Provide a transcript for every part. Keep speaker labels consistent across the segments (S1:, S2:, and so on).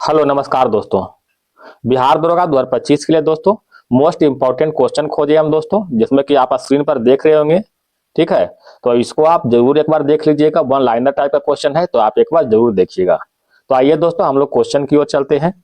S1: Hello नमस्कार दोस्तों। बिहार दरोगा 2025 के लिए दोस्तों मोस्ट इंपॉर्टेंट क्वेश्चन खोजे हम दोस्तों, जिसमें कि आप स्क्रीन पर देख रहे होंगे। ठीक है, तो इसको आप जरूर एक बार देख लीजिएगा। वन लाइनर टाइप का क्वेश्चन है, तो आप एक बार जरूर देखिएगा। तो आइए दोस्तों, हम लोग क्वेश्चन की ओर चलते हैं।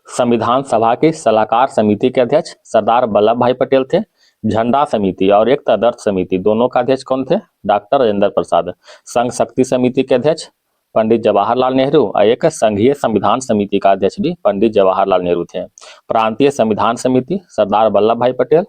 S1: संविधान सभा की सलाहकार समिति के अध्यक्ष सरदार वल्लभ भाई पटेल थे। झंडा समिति और एक तदर्थ समिति दोनों का अध्यक्ष कौन थे? डॉक्टर राजेंद्र प्रसाद। संघ शक्ति समिति के अध्यक्ष पंडित जवाहरलाल नेहरू और एक संघीय संविधान समिति का अध्यक्ष भी पंडित जवाहरलाल नेहरू थे। प्रांतीय संविधान समिति सरदार वल्लभ भाई पटेल।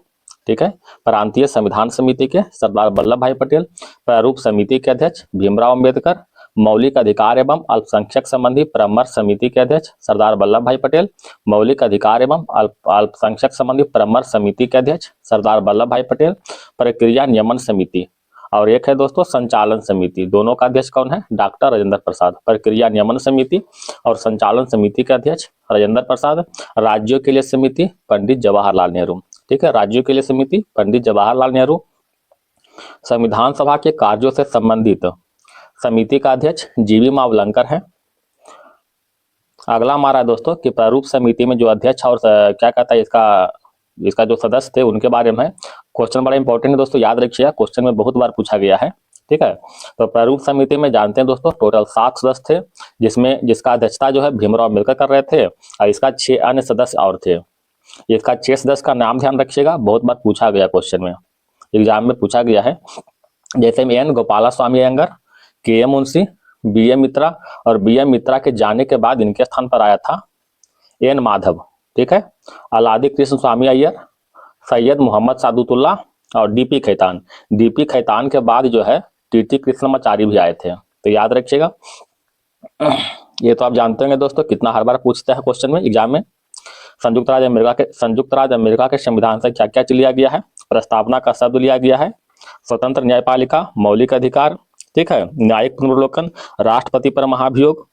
S1: ठीक है, प्रांतीय संविधान समिति के सरदार वल्लभ भाई पटेल। प्रारूप समिति के अध्यक्ष भीमराव अम्बेडकर। मौलिक अधिकार एवं अल्पसंख्यक संबंधी परामर्श समिति के अध्यक्ष सरदार वल्लभ भाई पटेल। मौलिक अधिकार एवं अल्पसंख्यक संबंधी परामर्श समिति के अध्यक्ष सरदार वल्लभ भाई पटेल। प्रक्रिया नियमन समिति और एक है दोस्तों संचालन समिति, दोनों का अध्यक्ष कौन है? डॉक्टर राजेंद्र प्रसाद। प्रक्रिया नियमन समिति और संचालन समिति के अध्यक्ष राजेंद्र प्रसाद। राज्यों के लिए समिति पंडित जवाहरलाल नेहरू। ठीक है, राज्यों के लिए समिति पंडित जवाहरलाल नेहरू। संविधान सभा के कार्यों से संबंधित समिति का अध्यक्ष जीवी मावलंकर है। अगला हमारा है दोस्तों कि प्रारूप समिति में जो अध्यक्ष और क्या कहता है इसका जो सदस्य थे उनके बारे में क्वेश्चन बड़ा इंपॉर्टेंट है दोस्तों, याद रखिएगा, क्वेश्चन में बहुत बार पूछा गया है। ठीक है, तो प्रारूप समिति में जानते हैं दोस्तों टोटल 7 सदस्य थे, जिसका अध्यक्षता जो है भीमराव अम्बेडकर कर रहे थे और इसका 6 अन्य सदस्य और थे। इसका 6 सदस्य का नाम ध्यान रखिएगा, बहुत बार पूछा गया क्वेश्चन में, एग्जाम में पूछा गया है। जैसे में एन गोपाला स्वामी अयंगर, के एम मुंशी, बी एम मित्रा और बी एम मित्रा के जाने के बाद इनके स्थान पर आया था एन माधव। ठीक है, अलादी कृष्ण स्वामी अय्यर, सैयद मोहम्मद सादुतुल्ला और डीपी खैतान। डीपी खैतान के बाद जो है टीटी कृष्णमाचारी भी आए थे, तो याद रखिएगा। ये तो आप जानते होंगे दोस्तों, कितना हर बार पूछता है क्वेश्चन में एग्जाम में। संयुक्त राज्य अमेरिका के संविधान से क्या क्या लिया गया है? प्रस्तावना का शब्द लिया गया है। स्वतंत्र न्यायपालिका, मौलिक अधिकार, ठीक है, न्यायिक पुनर्वलोकन, राष्ट्रपति पर महाभियोग,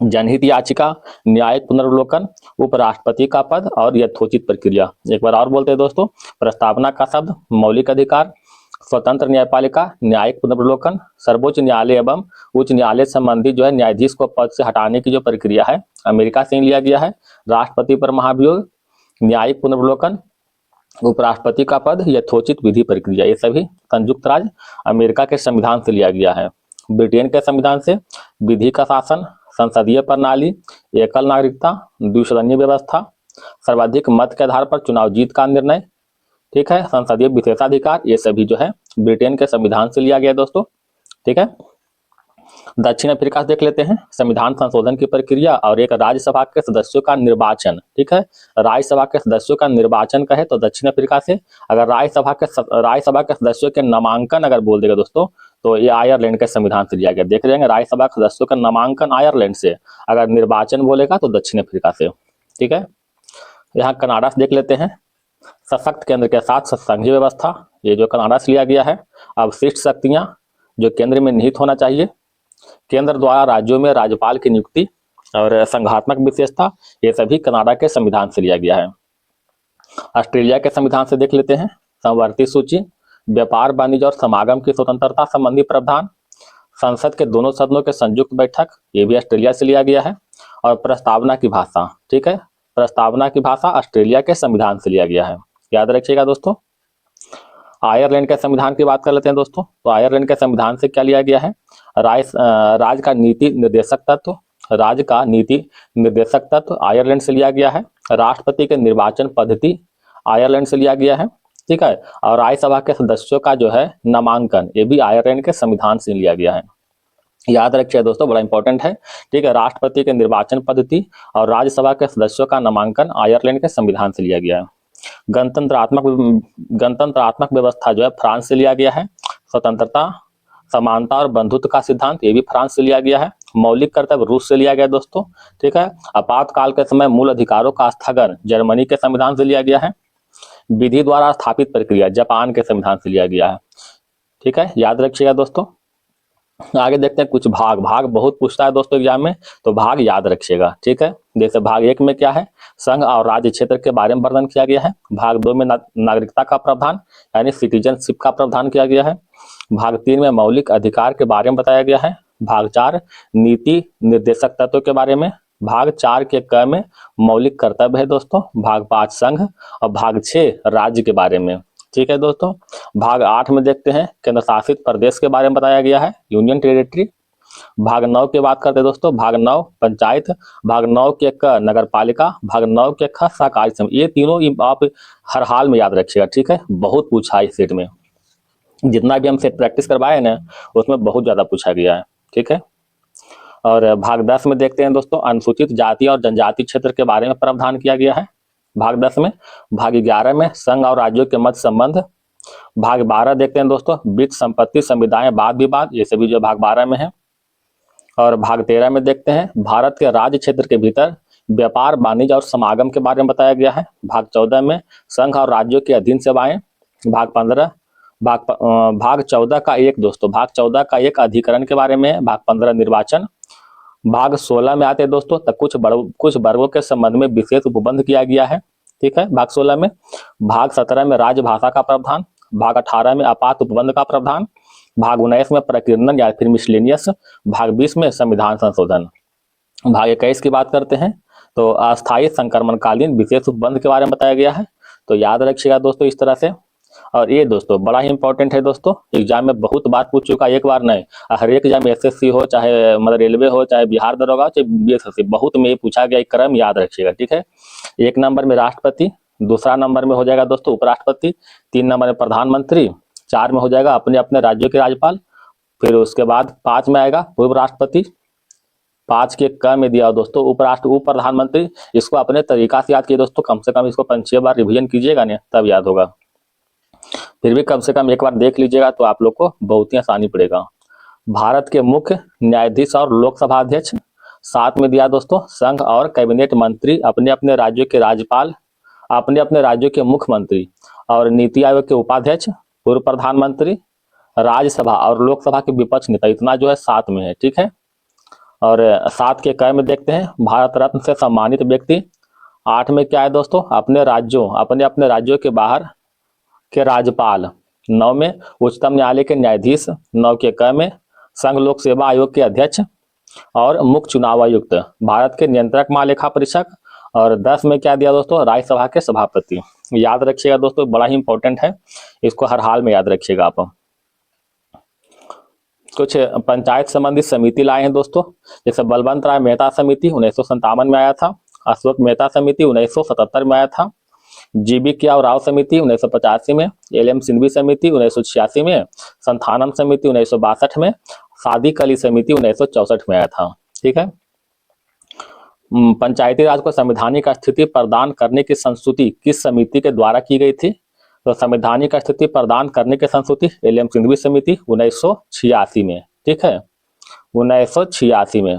S1: जनहित याचिका, न्यायिक पुनर्वलोकन, उपराष्ट्रपति का पद और यथोचित प्रक्रिया। एक बार और बोलते हैं दोस्तों, प्रस्तावना का शब्द मौलिक अधिकार, स्वतंत्र न्यायपालिका, न्यायिक पुनर्वलोकन, सर्वोच्च न्यायालय एवं उच्च न्यायालय संबंधी जो है न्यायाधीश को पद से हटाने की जो प्रक्रिया है अमेरिका से लिया गया है। राष्ट्रपति पर महाभियोग, न्यायिक पुनर्वलोकन, उपराष्ट्रपति का पद, यथोचित विधि प्रक्रिया, ये सभी संयुक्त राज्य अमेरिका के संविधान से लिया गया है। ब्रिटेन के संविधान से विधि का शासन, संसदीय प्रणाली, एकल नागरिकता, द्विसदनीय व्यवस्था, सर्वाधिक मत के आधार पर चुनाव जीत का निर्णय, ठीक है, संसदीय विशेषाधिकार, ये सभी जो है ब्रिटेन के संविधान से लिया गया दोस्तों। ठीक है, दक्षिण अफ्रीका से देख लेते हैं संविधान संशोधन की प्रक्रिया और एक राज्यसभा के सदस्यों का निर्वाचन। ठीक है, राज्यसभा के सदस्यों का निर्वाचन कहे तो दक्षिण अफ्रीका से। अगर राज्यसभा के सदस्यों के नामांकन अगर बोल देगा दोस्तों तो ये आयरलैंड के संविधान से लिया गया। देख जाएंगे राज्यसभा के सदस्यों का नामांकन आयरलैंड से, अगर निर्वाचन बोलेगा तो दक्षिण अफ्रीका से। ठीक है, यहाँ कनाडा से देख लेते हैं सशक्त केंद्र के साथ संघीय व्यवस्था, ये जो कनाडा से लिया गया है। अवशिष्ट शक्तियां जो केंद्र में निहित होना चाहिए, केंद्र द्वारा राज्यों में राज्यपाल की नियुक्ति और संघात्मक विशेषता, ये सभी कनाडा के संविधान से लिया गया है। ऑस्ट्रेलिया के संविधान से देख लेते हैं समवर्ती सूची, व्यापार वाणिज्य और समागम की स्वतंत्रता संबंधी प्रावधान, संसद के दोनों सदनों के संयुक्त बैठक, ये भी ऑस्ट्रेलिया से लिया गया है। और प्रस्तावना की भाषा, ठीक है, प्रस्तावना की भाषा ऑस्ट्रेलिया के संविधान से लिया गया है, याद रखिएगा दोस्तों। आयरलैंड के संविधान की बात कर लेते हैं दोस्तों, तो आयरलैंड के संविधान से क्या लिया गया है? राज्य का नीति निर्देशक तत्व, राज्य का नीति निर्देशक तत्व आयरलैंड से लिया गया है। राष्ट्रपति के निर्वाचन पद्धति आयरलैंड से लिया गया है। ठीक है, और राज्यसभा के सदस्यों का जो है नामांकन, ये भी आयरलैंड के संविधान से लिया गया है, याद रखिए दोस्तों, बड़ा इंपॉर्टेंट है। ठीक है, राष्ट्रपति के निर्वाचन पद्धति और राज्यसभा के सदस्यों का नामांकन आयरलैंड के संविधान से लिया गया है। गणतंत्रात्मक व्यवस्था जो है फ्रांस से लिया गया है। स्वतंत्रता, समानता और बंधुत्व का सिद्धांत, ये भी फ्रांस से लिया गया है। मौलिक कर्तव्य रूस से लिया गया दोस्तों। ठीक है, आपातकाल के समय मूल अधिकारों का स्थगन जर्मनी के संविधान से लिया गया है। विधि द्वारा स्थापित प्रक्रिया जापान के संविधान से लिया गया है। ठीक है, याद रखिएगा दोस्तों। आगे देखते हैं कुछ भाग बहुत पूछता है दोस्तों एग्जाम में, तो भाग याद रखिएगा। ठीक है, जैसे भाग 1 में क्या है? संघ और राज्य क्षेत्र के बारे में वर्णन किया गया है। भाग 2 में नागरिकता का प्रावधान यानी सिटीजनशिप का प्रावधान किया गया है। भाग 3 में मौलिक अधिकार के बारे में बताया गया है। भाग 4 नीति निर्देशक तत्वों के बारे में भाग 4 के क में मौलिक कर्तव्य है दोस्तों, भाग 5 संघ और भाग 6 राज्य के बारे में। ठीक है दोस्तों, भाग 8 में देखते हैं केंद्र शासित प्रदेश के बारे में बताया गया है, यूनियन टेरिटरी। भाग 9 की बात करते हैं दोस्तों, भाग 9 पंचायत, भाग 9 के क नगर पालिका, भाग 9 के ख सहकारी समिति। ये तीनों आप हर हाल में याद रखिएगा। ठीक है, बहुत पूछा है इस सेट में, जितना भी हम सेट प्रैक्टिस करवाए ना उसमें बहुत ज्यादा पूछा गया है। ठीक है, और भाग 10 में देखते हैं दोस्तों, अनुसूचित जाति और जनजाति क्षेत्र के बारे में प्रावधान किया गया है भाग 10 में। भाग 11 में संघ और राज्यों के मध्य संबंध। भाग 12 देखते हैं दोस्तों, वित्त संपत्ति संविदाएं वाद विवाद, ये सभी जो भाग 12 में है। और भाग 13 में देखते हैं भारत के राज्य क्षेत्र के भीतर व्यापार वाणिज्य और समागम के बारे में बताया गया है। भाग 14 में संघ और राज्यों के अधीन सेवाएं। भाग 15 भाग 14 का एक दोस्तों, भाग 14 का एक अधिकरण के बारे में। भाग 15 निर्वाचन। भाग 16 में आते हैं दोस्तों, तो कुछ वर्गों के संबंध में विशेष उपबंध किया गया है। ठीक है, भाग 16 में। भाग 17 में राजभाषा का प्रावधान। भाग 18 में आपात उपबंध का प्रावधान। भाग 19 में प्रकीर्णन या फिर मिसलेनियस। भाग 20 में संविधान संशोधन। भाग 21 की बात करते हैं तो अस्थायी संक्रमणकालीन विशेष उपबंध के बारे में बताया गया है। तो याद रखिएगा दोस्तों इस तरह से। और ये दोस्तों बड़ा ही इंपॉर्टेंट है दोस्तों, एग्जाम में बहुत बार पूछ चुका, एक बार नहीं, हर एक एग्जाम एसएससी हो चाहे मतलब रेलवे हो चाहे बिहार दरोगा हो चाहे बीएसएससी, बहुत में ये पूछा गया, क्रम याद रखिएगा। ठीक है, 1 नंबर में राष्ट्रपति, दूसरा नंबर में हो जाएगा दोस्तों उपराष्ट्रपति, 3 नंबर में प्रधानमंत्री, 4 में हो जाएगा अपने अपने राज्यों के राज्यपाल, फिर उसके बाद 5 में आएगा पूर्व राष्ट्रपति, 5 के क में दिया दोस्तों उप प्रधानमंत्री। इसको अपने तरीका से याद कीजिए दोस्तों, कम से कम इसको 5-6 बार रिवीजन कीजिएगा ना तब याद होगा, फिर भी कम से कम एक बार देख लीजिएगा तो आप लोग को बहुत ही आसानी पड़ेगा। भारत के मुख्य न्यायाधीश और लोकसभा अध्यक्ष। 7 में दिया दोस्तों संघ और कैबिनेट मंत्री, अपने अपने राज्यों के राज्यपाल, अपने अपने राज्यों के मुख्यमंत्री और नीति आयोग के उपाध्यक्ष, पूर्व प्रधानमंत्री, राज्यसभा और लोकसभा के विपक्ष नेता। इतना जो है 7 में है। ठीक है, और 7 के क में देखते हैं भारत रत्न से सम्मानित व्यक्ति। 8 में क्या है दोस्तों, अपने अपने राज्यों के बाहर के राज्यपाल। 9 में उच्चतम न्यायालय के न्यायाधीश। 9 के क में संघ लोक सेवा आयोग के अध्यक्ष और मुख्य चुनाव आयुक्त, भारत के नियंत्रक महालेखा परीक्षक। और 10 में क्या दिया दोस्तों, राज्यसभा के सभापति। याद रखिएगा दोस्तों, बड़ा ही इंपॉर्टेंट है, इसको हर हाल में याद रखिएगा आप। कुछ पंचायत संबंधित समिति लाए हैं दोस्तों, जैसे बलवंत राय मेहता समिति 1957 में आया था, अशोक मेहता समिति 1977 में आया था, जीबी किया राव समिति 1985 में, एलएम सिंघवी समिति 1986 में, संथानम समिति 1962 में, सादिक अली समिति 1964 में आया था। ठीक है, पंचायती राज को संवैधानिक स्थिति प्रदान करने की संस्तुति किस समिति के द्वारा की गई थी? तो संवैधानिक स्थिति प्रदान करने की संस्तुति एलएम सिंघवी समिति 1986 में। ठीक है, 1986 में।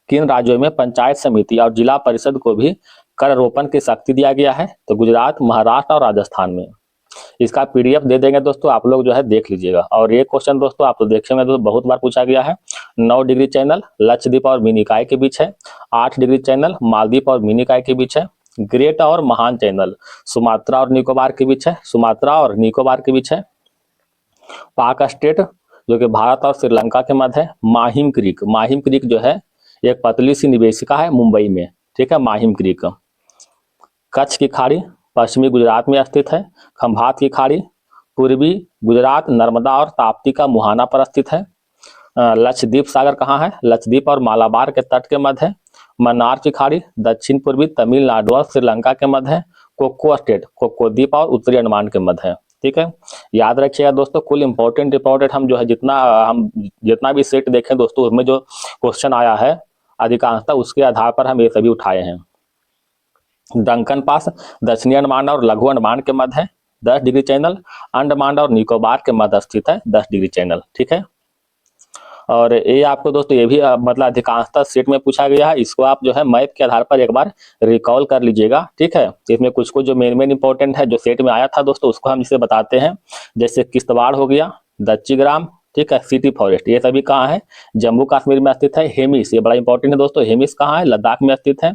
S1: किन राज्यों में पंचायत समिति और जिला परिषद को भी कर आरोपण की शक्ति दिया गया है? तो गुजरात, महाराष्ट्र और राजस्थान में। इसका पीडीएफ दे देंगे दोस्तों, आप लोग जो है देख लीजिएगा। और ये क्वेश्चन दोस्तों आप तो देखेंगे दोस्तों, बहुत बार पूछा गया है। 9 डिग्री चैनल लक्षद्वीप और मिनिकॉय के बीच है। 8 डिग्री चैनल मालदीव और मिनिकॉय के बीच है। ग्रेट और महान चैनल सुमात्रा और निकोबार के बीच है। सुमात्रा और निकोबार के बीच है। पाक स्टेट जो कि भारत और श्रीलंका के मध्य है। माहिम क्रीक जो है एक पतली सी निवेशिका है मुंबई में। ठीक है, माहिम क्रीक। कच्छ की खाड़ी पश्चिमी गुजरात में स्थित है। खंभात की खाड़ी पूर्वी गुजरात, नर्मदा और ताप्ती का मुहाना पर स्थित है। लक्षद्वीप सागर कहाँ है? लक्षद्वीप और मालाबार के तट के मध्य है। मन्नार की खाड़ी दक्षिण पूर्वी तमिलनाडु और श्रीलंका के मध्य है। कोको स्टेट कोको द्वीप और उत्तरी अंडमान के मध्य है। ठीक है, याद रखिएगा दोस्तों, कुल इंपॉर्टेंट हम जो है जितना भी सेट देखें दोस्तों, उसमें जो क्वेश्चन आया है अधिकांशतः उसके आधार पर हम ये सभी उठाए हैं। डंकन पास दक्षिणी अंडमान और लघु अंडमान के मध्य है। 10 डिग्री चैनल अंडमान और निकोबार के मध्य स्थित है। 10 डिग्री चैनल। ठीक है, और ये आपको दोस्तों ये भी मतलब अधिकांशतः सेट में पूछा गया है। इसको आप जो है मैथ के आधार पर एक बार रिकॉल कर लीजिएगा। ठीक है, इसमें कुछ जो मेन इंपॉर्टेंट है जो सेट में आया था दोस्तों, उसको हम इसे बताते हैं। जैसे किश्तवाड़ हो गया, दच्चीग्राम, ठीक है, सिटी फॉरेस्ट, ये सभी कहाँ है? जम्मू कश्मीर में स्थित है। हेमिस, ये बड़ा इंपॉर्टेंट है दोस्तों, हेमिस कहाँ है? लद्दाख में स्थित है।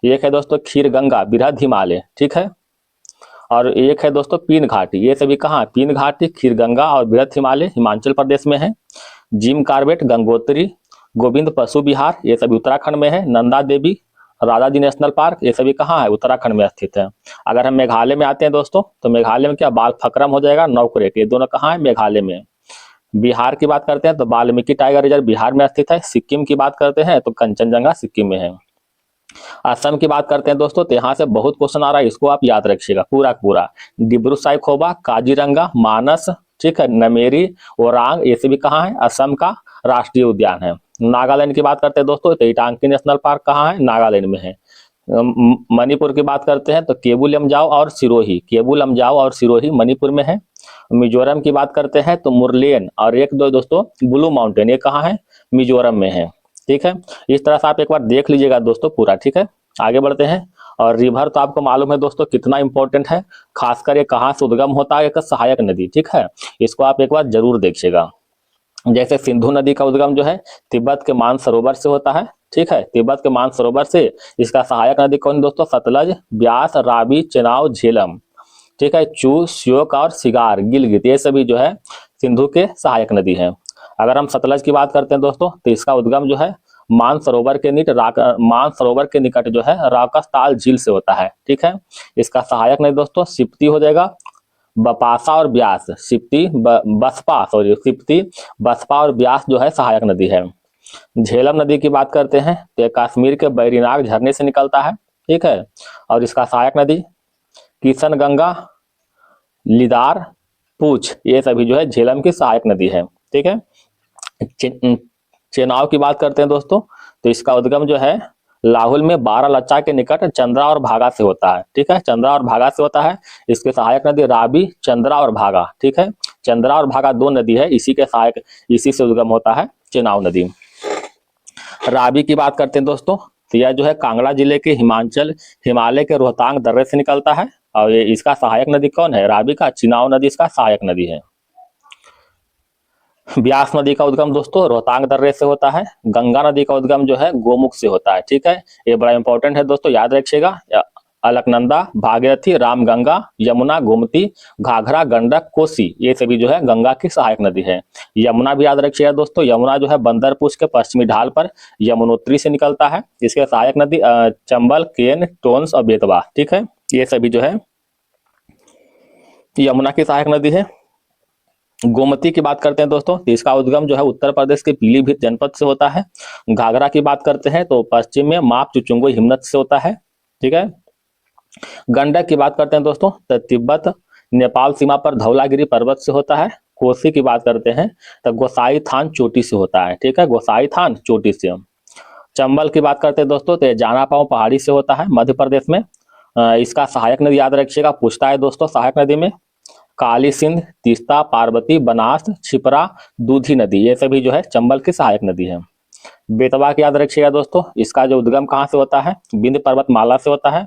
S1: एक है दोस्तों खीर गंगा, बृहद हिमालय। ठीक है, और एक है दोस्तों पीन घाटी, ये सभी कहाँ? पीन घाटी, खीर गंगा और बृहद हिमालय हिमाचल प्रदेश में है। जिम कार्बेट गंगोत्री गोविंद पशु विहार ये सभी उत्तराखंड में है। नंदा देवी राजा जी नेशनल पार्क ये सभी कहाँ है, उत्तराखंड में स्थित है। अगर हम मेघालय में आते हैं दोस्तों, तो मेघालय में क्या बालफक्रम हो जाएगा, नौकुरेक, ये दोनों कहाँ है, मेघालय में। बिहार की बात करते हैं तो वाल्मीकि टाइगर रिजर्व बिहार में स्थित है। सिक्किम की बात करते हैं तो कंचनजंगा सिक्किम में है। असम की बात करते हैं दोस्तों, तो यहाँ से बहुत क्वेश्चन आ रहा है, इसको आप याद रखिएगा पूरा पूरा। डिब्रू साइखोवा, काजीरंगा, मानस, ठीक है, नमेरी, ओरांग ये सभी कहाँ है, असम का राष्ट्रीय उद्यान है। नागालैंड की बात करते हैं दोस्तों, तो इटांकी नेशनल पार्क कहाँ है, नागालैंड में है। मणिपुर की बात करते हैं तो केबुल लमजाओ और सिरोही, केबुल लमजाओ और सिरोही मणिपुर में है। मिजोरम की बात करते हैं तो मुरलेन और एक दो दोस्तों ब्लू माउंटेन, ये कहाँ है, मिजोरम में है। ठीक है, इस तरह से आप एक बार देख लीजिएगा दोस्तों पूरा। ठीक है, आगे बढ़ते हैं। और रिवर तो आपको मालूम है दोस्तों कितना इंपॉर्टेंट है, खासकर ये कहाँ से उद्गम होता है, एक सहायक नदी। ठीक है, इसको आप एक बार जरूर देखिएगा। जैसे सिंधु नदी का उद्गम जो है तिब्बत के मानसरोवर से होता है। ठीक है, तिब्बत के मानसरोवर से। इसका सहायक नदी कौन दोस्तों, सतलज, ब्यास, रावी, चेनाब, झेलम। ठीक है, चू, श्योक और सिगार, गिलगित ये सभी जो है सिंधु के सहायक नदी है। अगर हम सतलज की बात करते हैं दोस्तों, तो इसका उद्गम जो है मानसरोवर के निकट जो है राकसताल झील से होता है। ठीक है, इसका सहायक नदी दोस्तों सिप्ती हो जाएगा, बपासा और ब्यास, सिप्ती, बसपा और ब्यास जो है सहायक नदी है। झेलम नदी की बात करते हैं तो ये कश्मीर के बैरीनाग झरने से निकलता है। ठीक है, और इसका सहायक नदी किशन गंगा, लिदार, पूछ ये सभी जो है झेलम की सहायक नदी है। ठीक है, चेनाब की बात करते हैं दोस्तों, तो इसका उद्गम जो है लाहुल में बारालाचा के निकट चंद्रा और भागा से होता है। ठीक है, चंद्रा और भागा से होता है। इसके सहायक नदी रावी, चंद्रा और भागा। ठीक है, चंद्रा और भागा दो नदी है, इसी से उद्गम होता है चेनाब नदी। रावी की बात करते हैं दोस्तों, तो यह जो है कांगड़ा जिले के हिमालय के रोहतांग दर्रे से निकलता है। और ये इसका सहायक नदी कौन है, रावी का चेनाब नदी इसका सहायक नदी है। ब्यास नदी का उद्गम दोस्तों रोहतांग दर्रे से होता है। गंगा नदी का उद्गम जो है गोमुख से होता है। ठीक है, ये बड़ा इंपॉर्टेंट है दोस्तों, याद रखिएगा। अलकनंदा, भागीरथी, रामगंगा, यमुना, गोमती, घाघरा, गंडक, कोसी ये सभी जो है गंगा की सहायक नदी है। यमुना भी याद रखिएगा दोस्तों, यमुना जो है बंदरपुर के पश्चिमी ढाल पर यमुनोत्री से निकलता है। इसके सहायक नदी चंबल, केन, टोंस और बेतवा। ठीक है, ये सभी जो है यमुना की सहायक नदी है। गोमती की बात करते हैं दोस्तों, तो इसका उद्गम जो है उत्तर प्रदेश के पीलीभीत जनपद से होता है। घाघरा की बात करते हैं तो पश्चिम में माप चुचुंगो हिमनत से होता है। ठीक है, गंडक की बात करते हैं दोस्तों, तो तिब्बत नेपाल सीमा पर धौलागिरी पर्वत से होता है। कोसी की बात करते हैं तो गोसाई थान चोटी से होता है। ठीक है, गोसाई थान चोटी से। चंबल की बात करते हैं दोस्तों, तो जाना पाओ पहाड़ी से होता है मध्य प्रदेश में। इसका सहायक नदी याद रखिएगा, पूछता है दोस्तों सहायक नदी में काली सिंध, तीस्ता, पार्वती, बनास, छिपरा, दूधी नदी ये सभी जो है चंबल की सहायक नदी है। बेतवा की याद रखिएगा दोस्तों, इसका जो उद्गम कहाँ से होता है, विंध्य पर्वतमाला से होता है।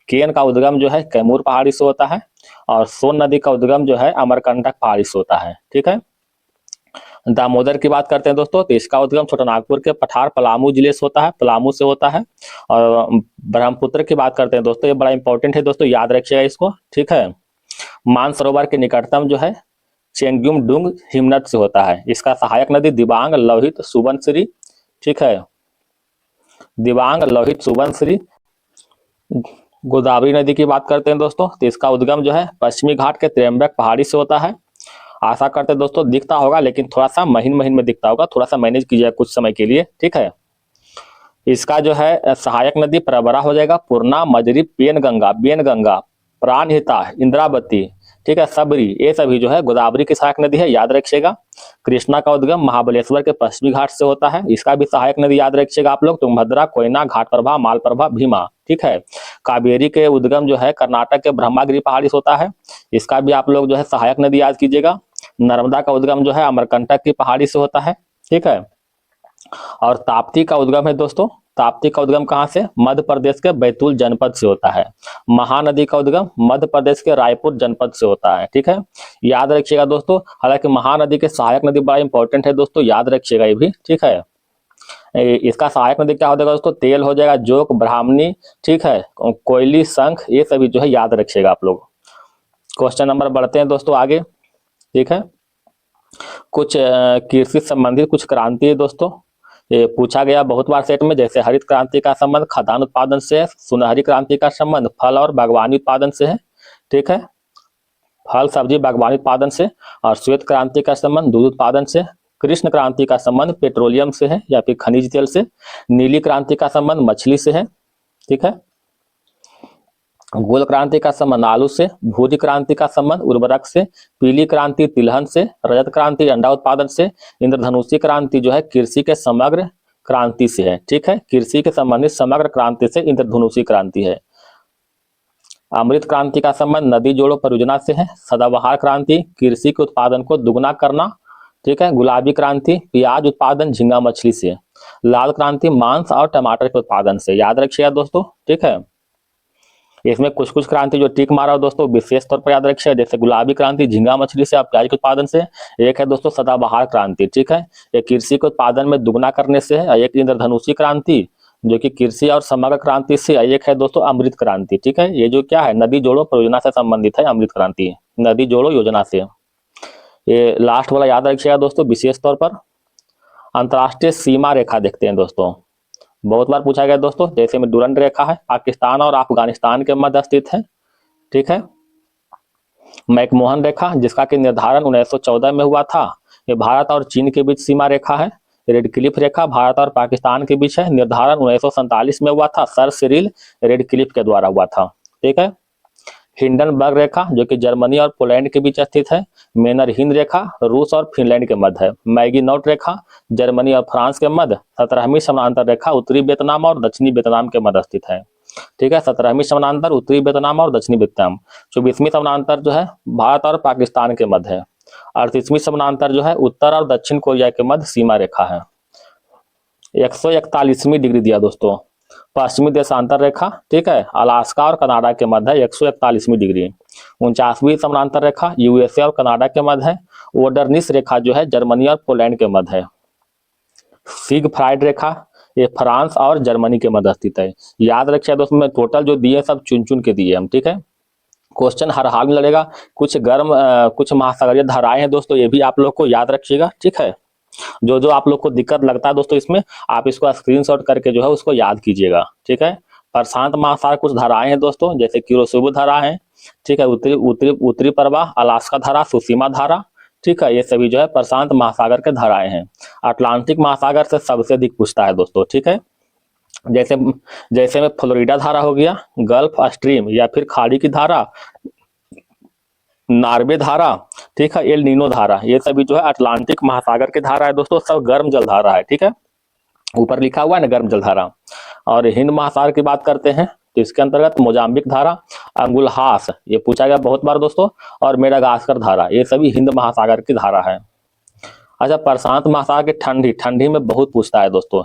S1: केन का उद्गम जो है कैमूर पहाड़ी से होता है। और सोन नदी का उद्गम जो है अमरकंटक पहाड़ी से होता है। ठीक है, दामोदर की बात करते हैं दोस्तों, तो इसका उद्गम छोटानागपुर के पठार पलामू जिले से होता है, पलामू से होता है। और ब्रह्मपुत्र की बात करते हैं दोस्तों, ये बड़ा इंपॉर्टेंट है दोस्तों, याद रखिएगा इसको। ठीक है, मानसरोवर के निकटतम जो है चेंगयुम डुंग हिमनत से होता है। इसका सहायक नदी दिबांग, लोहित, सुबनसिरी। ठीक है, दिबांग, लोहित, सुबनसिरी। गोदावरी नदी की बात करते हैं दोस्तों, तो इसका उद्गम जो है पश्चिमी घाट के त्र्यंबक पहाड़ी से होता है। आशा करते हैं दोस्तों दिखता होगा, लेकिन थोड़ा सा महीन महीन में दिखता होगा, थोड़ा सा मैनेज कीजिएगा कुछ समय के लिए। ठीक है, इसका जो है सहायक नदी प्रवरा हो जाएगा पूर्णा, मजरी, बेन गंगा, प्राणहिता, इंद्रावती। ठीक है, सबरी ये सभी जो है गोदावरी की सहायक नदी है, याद रखिएगा। कृष्णा का उद्गम महाबलेश्वर के पश्चिमी घाट से होता है। इसका भी सहायक नदी याद रखिएगा आप लोग, तुंगभद्रा, कोयना, घाटप्रभा, मालप्रभा, भीमा। ठीक है, कावेरी के उद्गम जो है कर्नाटक के ब्रह्मागिरी पहाड़ी से होता है। इसका भी आप लोग जो है सहायक नदी याद कीजिएगा। नर्मदा का उद्गम जो है अमरकंटक की पहाड़ी से होता है। ठीक है, और ताप्ती का उद्गम है दोस्तों, ताप्ती का उद्गम कहाँ से, मध्य प्रदेश के बैतूल जनपद से होता है। महानदी का उद्गम मध्य प्रदेश के रायपुर जनपद से होता है। ठीक है, याद रखिएगा दोस्तों। हालांकि महानदी के सहायक नदी बड़ा इंपॉर्टेंट है दोस्तों, याद रखिएगा ये भी। ठीक है, इसका सहायक नदी क्या हो जाएगा दोस्तों, तेल हो जाएगा, जोक, ब्राह्मणी। ठीक है, कोयली, शंख ये सभी जो है याद रखिएगा आप लोग। क्वेश्चन नंबर बढ़ते हैं दोस्तों आगे। ठीक है, कुछ कृषि संबंधित कुछ क्रांति है दोस्तों, ये पूछा गया बहुत बार सेट में। जैसे हरित क्रांति का संबंध खाद्यान्न उत्पादन से है, सुनहरी क्रांति का संबंध फल और बागवानी उत्पादन से है, ठीक है, फल सब्जी बागवानी उत्पादन से। और श्वेत क्रांति का संबंध दूध उत्पादन से। कृष्ण क्रांति का संबंध पेट्रोलियम से है या फिर खनिज तेल से। नीली क्रांति का संबंध मछली से है, ठीक है। गोल क्रांति का संबंध आलू से। भूरी क्रांति का संबंध उर्वरक से। पीली क्रांति तिलहन से। रजत क्रांति अंडा उत्पादन से। इंद्रधनुषी क्रांति जो है कृषि के समग्र क्रांति से है, ठीक है, कृषि के संबंधित समग्र क्रांति से इंद्रधनुषी क्रांति है। अमृत क्रांति का संबंध नदी जोड़ो परियोजना से है। सदाबहार क्रांति कृषि के उत्पादन को दुगना करना, ठीक है। गुलाबी क्रांति प्याज उत्पादन झींगा मछली से। लाल क्रांति मांस और टमाटर के उत्पादन से। याद रखिएगा दोस्तों, ठीक है। इसमें कुछ कुछ क्रांति जो टिक मारा हो दोस्तों विशेष तौर पर याद रखिएगा। जैसे गुलाबी क्रांति झींगा मछली से और प्याज के उत्पादन से। एक है दोस्तों सदाबहार क्रांति, ठीक है, ये कृषि के उत्पादन में दुगना करने से है। एक इंद्रधनुषी क्रांति जो कि कृषि और समग्र क्रांति से। एक है दोस्तों अमृत क्रांति, ठीक है, ये जो क्या है नदी जोड़ो परियोजना से संबंधित है। अमृत क्रांति नदी जोड़ो योजना से। ये लास्ट वाला याद रखिएगा दोस्तों विशेष तौर पर। अंतरराष्ट्रीय सीमा रेखा देखते हैं दोस्तों, बहुत बार पूछा गया दोस्तों। जैसे में डुरंड रेखा है, पाकिस्तान और अफगानिस्तान के मध्य स्थित है, ठीक है। मैकमोहन रेखा जिसका कि निर्धारण 1914 में हुआ था, ये भारत और चीन के बीच सीमा रेखा है। रेड क्लिफ रेखा भारत और पाकिस्तान के बीच है, निर्धारण 1947 में हुआ था, सर सिरिल रेड क्लिफ के द्वारा हुआ था, ठीक है। हिंडनबर्ग रेखा जो कि जर्मनी और पोलैंड के बीच स्थित है। मेनर हिंद रेखा रूस और फिनलैंड के मध्य है। मैगीनॉट रेखा जर्मनी और फ्रांस के मध्य। 17वीं समानांतर रेखा उत्तरी वियतनाम और दक्षिणी वियतनाम के मध्य स्थित है, ठीक है। 17वीं समानांतर उत्तरी वियतनाम और दक्षिणी वियतनाम। 24वीं समानांतर जो है भारत और पाकिस्तान के मध्य है। 38वीं समानांतर जो है उत्तर और दक्षिण कोरिया के मध्य सीमा रेखा है। 141वीं डिग्री दिया दोस्तों पश्चिमी देशांतर रेखा, ठीक है, अलास्का और कनाडा के मध्य है 141वीं डिग्री। 49वीं समानांतर रेखा यूएसए और कनाडा के मध्य है। ओडरनिस रेखा जो है जर्मनी और पोलैंड के मध्य है। सिगफ्राइड रेखा ये फ्रांस और जर्मनी के मध्य स्थित है। याद रखिए दोस्तों मैं टोटल जो दिए सब चुन चुन के दिए हम, ठीक है। क्वेश्चन हर हाल में लड़ेगा। कुछ गर्म कुछ महासागरीय धाराएं हैं दोस्तों, ये भी आप लोग को याद रखिएगा, ठीक है। जो जो आप लोग को दिक्कत लगता है दोस्तों इसमें आप इसको स्क्रीनशॉट करके जो है उसको याद कीजिएगा, ठीक है। प्रशांत महासागर कुछ धाराएं हैं दोस्तों, जैसे क्यूरोसिबो धारा है, ठीक है, उत्तरी उत्तरी उत्तरी प्रवाह, अलास्का धारा, सुसीमा धारा, ठीक है, ये सभी जो है प्रशांत महासागर के धाराएं हैं। अटलांटिक महासागर से सबसे अधिक पूछता है दोस्तों, ठीक है। जैसे जैसे में फ्लोरिडा धारा हो गया, गल्फ स्ट्रीम या फिर खाड़ी की धारा, नार्वे धारा, ठीक है, एल नीनो धारा, ये सभी जो है अटलांटिक महासागर के धारा है दोस्तों, सब गर्म जल धारा है, ठीक है। ऊपर लिखा हुआ है ना गर्म जल धारा। और हिंद महासागर की बात करते हैं तो इसके अंतर्गत मोजाम्बिक धारा, अंगुलहास ये पूछा गया बहुत बार दोस्तों, और मेडागास्कर धारा, ये सभी हिंद महासागर की धारा है। अच्छा प्रशांत महासागर की ठंडी, ठंडी में बहुत पूछता है दोस्तों,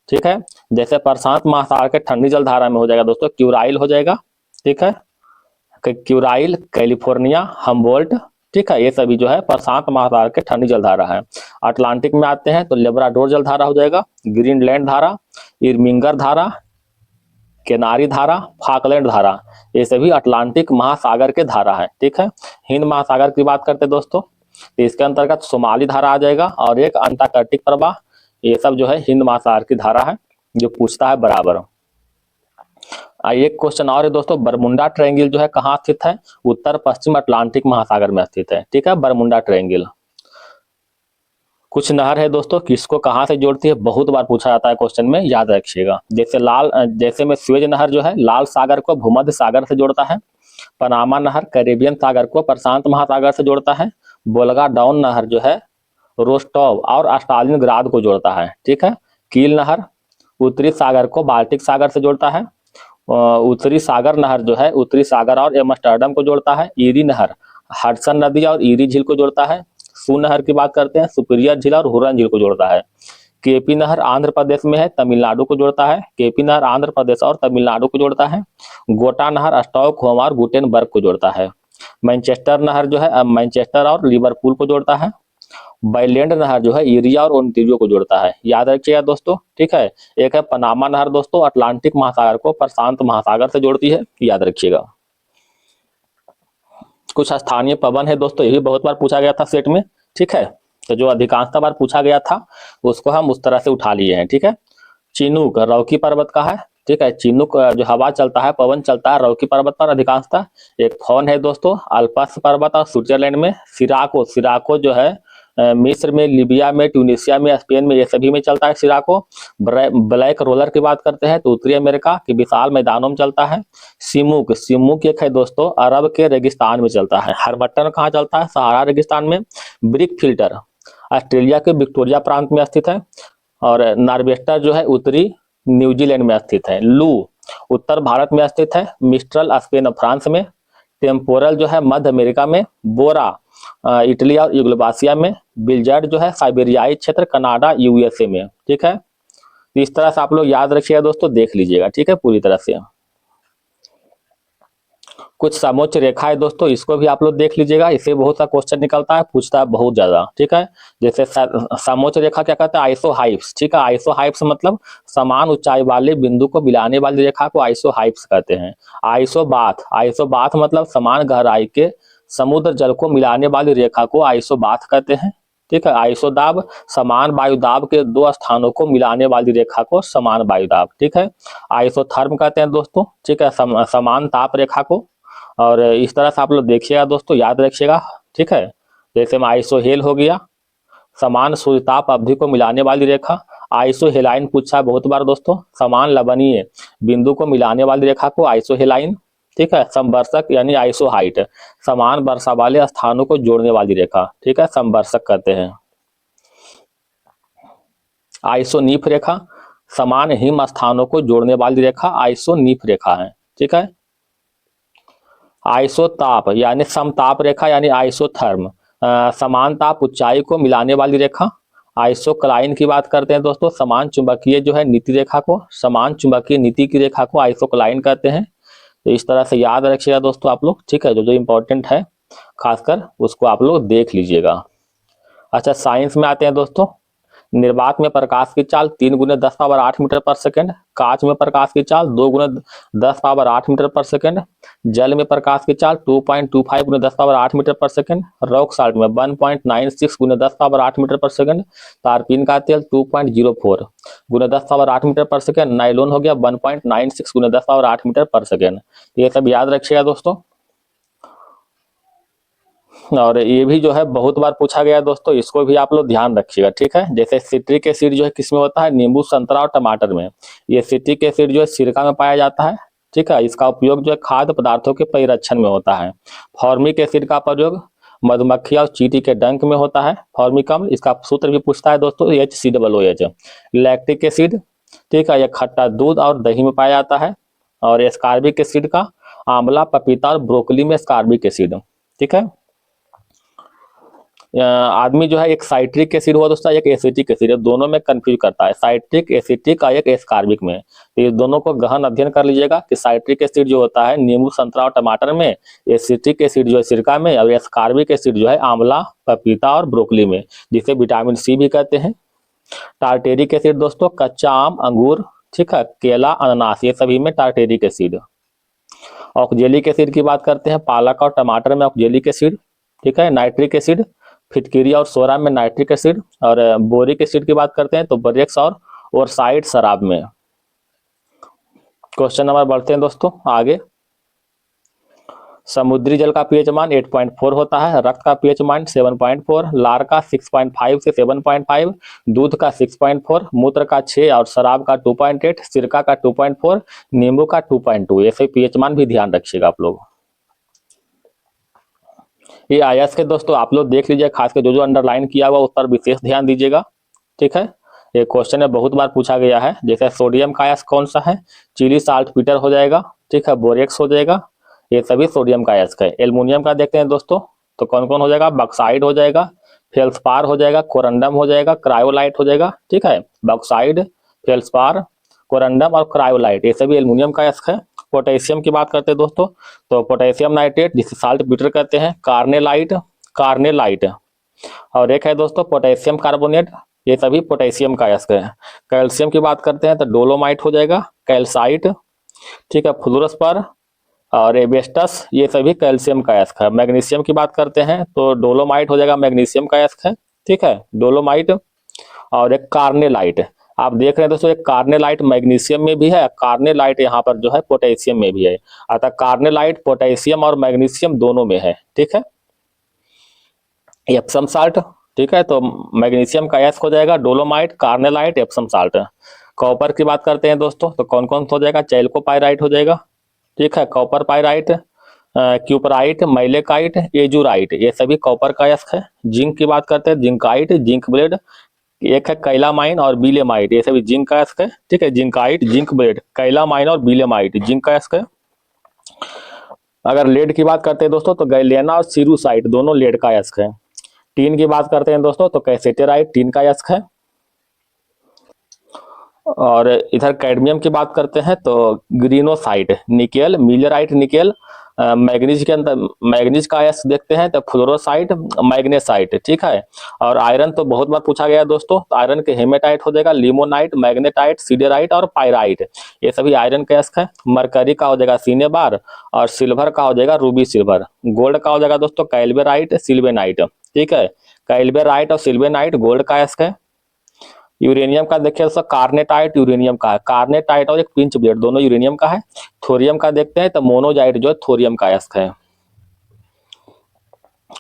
S1: ठीक है। जैसे प्रशांत महासागर के ठंडी जल धारा में हो जाएगा दोस्तों क्यूराइल हो जाएगा, ठीक है, क्यूराइल, कैलिफोर्निया, हम्बोल्ट, ठीक है, ये सभी जो है प्रशांत महासागर के ठंडी जलधारा है। अटलांटिक में आते हैं तो लेब्राडोर जलधारा हो जाएगा, ग्रीनलैंड धारा, इरमिंगर धारा, केनारी धारा, फाकलैंड धारा, ये सभी अटलांटिक महासागर के धारा है, ठीक है। हिंद महासागर की बात करते हैं दोस्तों तो इसके अंतर्गत सोमाली धारा आ जाएगा और एक अंटार्कटिक प्रवाह, ये सब जो है हिंद महासागर की धारा है जो पूछता है बराबर। एक क्वेश्चन और है दोस्तों, बरमुंडा ट्रायंगल जो है कहाँ स्थित है? उत्तर पश्चिम अटलांटिक महासागर में स्थित है, ठीक है, बरमुंडा ट्रायंगल। कुछ नहर है दोस्तों किसको कहाँ से जोड़ती है, बहुत बार पूछा जाता है क्वेश्चन में, याद रखिएगा। जैसे में स्वेज नहर जो है लाल सागर को भूमध्य सागर से जोड़ता है। पनामा नहर कैरेबियन सागर को प्रशांत महासागर से जोड़ता है। बोलगा डाउन नहर जो है रोस्टोव और स्टालिनग्राद को जोड़ता है, ठीक है। कील नहर उत्तरी सागर को बाल्टिक सागर से जोड़ता है। उत्तरी सागर नहर जो है उत्तरी सागर और एम्स्टर्डम को जोड़ता है। ईरी नहर हडसन नदी और ईरी झील को जोड़ता है। सू नहर की बात करते हैं सुपीरियर झील और हुरन झील को जोड़ता है। केपी नहर आंध्र प्रदेश में है, तमिलनाडु को जोड़ता है। केपी नहर आंध्र प्रदेश और तमिलनाडु को जोड़ता है। गोटा नहर स्टॉकहोम और गुटेनबर्ग को जोड़ता है। मैनचेस्टर नहर जो है मैनचेस्टर और लिवरपूल को जोड़ता है। बाइलैंड नहर जो है एरिया और ओंटारियो को जोड़ता है, याद रखिएगा दोस्तों, ठीक है। एक है पनामा नहर दोस्तों अटलांटिक महासागर को प्रशांत महासागर से जोड़ती है, याद रखिएगा। कुछ स्थानीय पवन है दोस्तों, ये भी बहुत बार पूछा गया था सेट में, ठीक है। तो जो अधिकांशतः बार पूछा गया था उसको हम उस तरह से उठा लिए हैं, ठीक है। चिनूक रॉकी पर्वत का है, ठीक है। चिनूक जो हवा चलता है, पवन चलता है रॉकी पर्वत पर अधिकांशतः। एक फॉन है दोस्तों अल्पस पर्वत और स्विट्जरलैंड में। सिराको, सिराको जो है मिस्र में, लीबिया में, ट्यूनिसिया में, स्पेन में, ये सभी में चलता है सिराको। ब्लैक रोलर की बात करते हैं तो उत्तरी अमेरिका के विशाल मैदानों में चलता है। सिमुक, सिमुक एक है दोस्तों अरब के रेगिस्तान में चलता है। हरबट्टन कहाँ चलता है? सहारा रेगिस्तान में। ब्रिक फिल्टर ऑस्ट्रेलिया के विक्टोरिया प्रांत में स्थित है। और नार्वेस्टर जो है उत्तरी न्यूजीलैंड में स्थित है। लू उत्तर भारत में स्थित है। मिस्ट्रल स्पेन और फ्रांस में। टेम्पोरल जो है मध्य अमेरिका में। बोरा इटली और यूगोस्लाविया में। बिलजर्ड जो है साइबेरियाई क्षेत्र कनाडा यूएसए में, ठीक है। तो इस तरह से आप लोग याद रखिएगा दोस्तों, देख लीजिएगा, ठीक है, पूरी तरह से। कुछ समोच्च रेखा है दोस्तों, इसको भी आप लोग देख लीजिएगा, इससे बहुत सा क्वेश्चन निकलता है, पूछता है बहुत ज्यादा, ठीक है। जैसे समोच्च रेखा क्या कहता है? आइसोहाइप्स, ठीक है। आइसोहाइप्स मतलब समान ऊंचाई वाले बिंदु को मिलाने वाली रेखा को आइसोहाइप्स कहते हैं। आइसोबाथ, आइसोबाथ मतलब समान गहराई के समुद्र जल को मिलाने वाली रेखा को आइसोबाथ कहते हैं, ठीक है। आइसोदाब समान वायुदाब के दो स्थानों को मिलाने वाली रेखा को समान वायुदाब, ठीक है। आइसोथर्म कहते हैं दोस्तों, ठीक है, समान ताप रेखा को। और इस तरह से आप लोग देखिएगा दोस्तों, याद रखिएगा, ठीक है। जैसे में आइसोहेल हो गया, समान सूर्यताप अवधि को मिलाने वाली रेखा। आइसोहेलाइन पूछा है बहुत बार दोस्तों, समान लवणीय बिंदु को मिलाने वाली रेखा को आइसोहेलाइन, ठीक है। समवर्षक यानी आइसोहाइट समान वर्षा वाले स्थानों को जोड़ने वाली रेखा, ठीक है, समवर्षक कहते हैं। आइसोनीफ रेखा समान हिम स्थानों को जोड़ने वाली रेखा आइसोनीफ रेखा है, ठीक है। आइसोताप यानी समताप रेखा यानी आइसोथर्म समान ताप ऊंचाई को मिलाने वाली रेखा। आइसोक्लाइन की बात करते हैं दोस्तों, समान चुंबकीय जो है नीति रेखा को, समान चुंबकीय नीति की रेखा को आइसोक्लाइन कहते हैं। तो इस तरह से याद रखिएगा दोस्तों आप लोग, ठीक है। जो जो इंपॉर्टेंट है खासकर उसको आप लोग देख लीजिएगा। अच्छा, साइंस में आते हैं दोस्तों। निर्वात में प्रकाश की चाल 3 × 10⁸ मीटर पर सेकंड। कांच में प्रकाश की चाल 2 × 10⁸ मीटर पर सेकंड। जल में प्रकाश की चाल 2.25 × 10⁸ मीटर पर सेकंड। रॉक साल्ट में 1.96 × 10⁸ मीटर पर सेकंड। तारपीन का तेल 2.04 × 10⁸ मीटर पर सेकंड। नाइलोन हो गया 1.96 × 10⁸ मीटर पर सेकंड। ये सब याद रखिएगा दोस्तों। और ये भी जो है बहुत बार पूछा गया है दोस्तों, इसको भी आप लोग ध्यान रखिएगा, ठीक है। जैसे सिट्रिक एसिड जो है किसमें होता है? नींबू, संतरा और टमाटर में। ये सिट्रिक एसिड जो है सिरका में पाया जाता है, ठीक है। इसका उपयोग जो है खाद्य पदार्थों के परिरक्षण में होता है। फॉर्मिक एसिड का प्रयोग मधुमक्खी और चींटी के डंक में होता है। फॉर्मिक अम्ल, इसका सूत्र भी पूछता है दोस्तों, HCOOH। लैक्टिक एसिड, ठीक है, यह खट्टा दूध और दही में पाया जाता है। और एस्कार्बिक एसिड का आंवला, पपीता और ब्रोकली में एस्कार्बिक एसिड, ठीक है। आदमी जो है एक साइट्रिक एसिड हुआ दोस्तों, एक एसिटिक एसिड है, दोनों में कंफ्यूज करता है, साइट्रिक, एसिटिक और एक एस्कार्बिक में। तो ये दोनों को गहन अध्ययन कर लीजिएगा कि साइट्रिक एसिड जो होता है नींबू, संतरा और टमाटर में, एसिटिक एसिड जो है सिरका में, और एस्कार्बिक एसिड जो है आंवला, पपीता और ब्रोकली में, जिसे विटामिन सी भी कहते हैं। टार्टेरिक एसिड दोस्तों कच्चा आम, अंगूर, ठीक है, केला, अनानास, ये सभी में टार्टेरिक एसिड। ऑक्जेलिक एसिड की बात करते हैं, पालक और टमाटर में ऑक्जेलिक एसिड, ठीक है। नाइट्रिक एसिड फिटकिरी और सोरा में नाइट्रिक एसिड। और बोरिक एसिड की बात करते हैं तो बोरेक्स और ओरसाइड शराब में। क्वेश्चन नंबर बढ़ते हैं दोस्तों आगे। समुद्री जल का पीएच मान 8.4 होता है। रक्त का पीएच मान 7.4। लार का 6.5 से 7.5। दूध का 6.4। मूत्र का 6 और शराब का 2.8। सिरका का 2.4। नींबू का 2.2। ऐसे पीएच मान भी ध्यान रखिएगा आप लोग। ये आयस के दोस्तों आप लोग देख लीजिए, खासकर जो जो अंडरलाइन किया हुआ उस पर विशेष ध्यान दीजिएगा, ठीक है। ये क्वेश्चन में बहुत बार पूछा गया है। जैसे सोडियम का आयस कौन सा है? चिली साल्ट पीटर हो जाएगा, ठीक है, बोरेक्स हो जाएगा, ये सभी सोडियम का आयस्क है। एल्युमिनियम का देखते हैं दोस्तों, तो कौन कौन हो जाएगा? बॉक्साइड हो जाएगा, फेल्सपार हो जाएगा, कोरंडम हो जाएगा, क्रायोलाइट हो जाएगा, ठीक है। बॉक्साइड, फेल्सपार, कोरंडम और क्रायोलाइट, ये सभी एल्युमिनियम का आयस्क है। पोटेशियम की बात करते हैं दोस्तों, तो पोटेशियम नाइट्रेट जिसे साल्ट बीटर कहते हैं, कार्नेलाइट, कार्नेलाइट। और एक है दोस्तों पोटेशियम कार्बोनेट, ये सभी पोटेशियम का अयस्क है। कैल्शियम की बात करते हैं तो डोलोमाइट हो जाएगा, कैल्साइट, ठीक है, फ्लोरोस्पर और एबेस्टस, ये सभी कैल्शियम का अयस्क है। मैग्नीशियम की बात करते हैं तो डोलोमाइट हो जाएगा, मैग्नीशियम का अयस्क है। ठीक है, डोलोमाइट। और एक कार्नेलाइट, आप देख रहे हैं दोस्तों, एक कार्नेलाइट मैग्नीशियम में भी है, कार्नेलाइट यहाँ पर जो है पोटेशियम में भी है। अतः कार्नेलाइट पोटेशियम और मैग्नीशियम दोनों में है, ठीक है। एप्सम साल्ट, ठीक है, तो मैग्नीशियम का एस हो जाएगा, dolomite, carnallite, Epsom salt. Copper की बात करते हैं दोस्तों, तो कौन कौन सा हो जाएगा, चैल्कोपाइराइट हो जाएगा, ठीक है, कॉपर पाइराइट, क्यूपराइट, मैलेकाइट, एजुराइट, ये सभी कॉपर का यस्क है। जिंक की बात करते हैं, जिंकाइट, जिंक ब्लेड, एक है कैलामाइन और बीलेमाइट, ये सभी जिंक का यस्क है, ठीक है, जिंकाइट, जिंक ब्लेड, कैलामाइन और बीलेमाइट जिंक का यस्क है। अगर लेड की बात करते हैं दोस्तों, तो गैलियना और सीरूसाइट दोनों लेड का यस्क है। टीन की बात करते हैं दोस्तों, तो कैसेटेराइट टीन का यस्क है। और इधर कैडमियम की बात करते हैं, तो ग्रीनोसाइट निकेल, मिलराइट निकेल, मैग्नीज के अंदर मैग्नीज का यस्क देखते हैं तो फ्लोरोसाइट, मैग्नेसाइट, ठीक है। और आयरन तो बहुत बार पूछा गया है दोस्तों, तो आयरन के हेमेटाइट हो जाएगा, लिमोनाइट, मैग्नेटाइट, सीडेराइट और पायराइट, ये सभी आयरन का यस्क है। मरकरी का हो जाएगा सीनेबार, और सिल्वर का हो जाएगा रूबी सिल्वर। गोल्ड का हो जाएगा दोस्तों कैल्वेराइट, सिल्वेनाइट, ठीक है, कैल्वेराइट और सिल्वेनाइट गोल्ड का यस्क है। यूरेनियम का देखिए दोस्तों, कार्नेटाइट यूरेनियम का है, कार्नेटाइट और एक पिंच ब्लेड दोनों यूरेनियम का है। थोरियम का देखते हैं तो मोनोजाइट जो है थोरियम का यस्क है।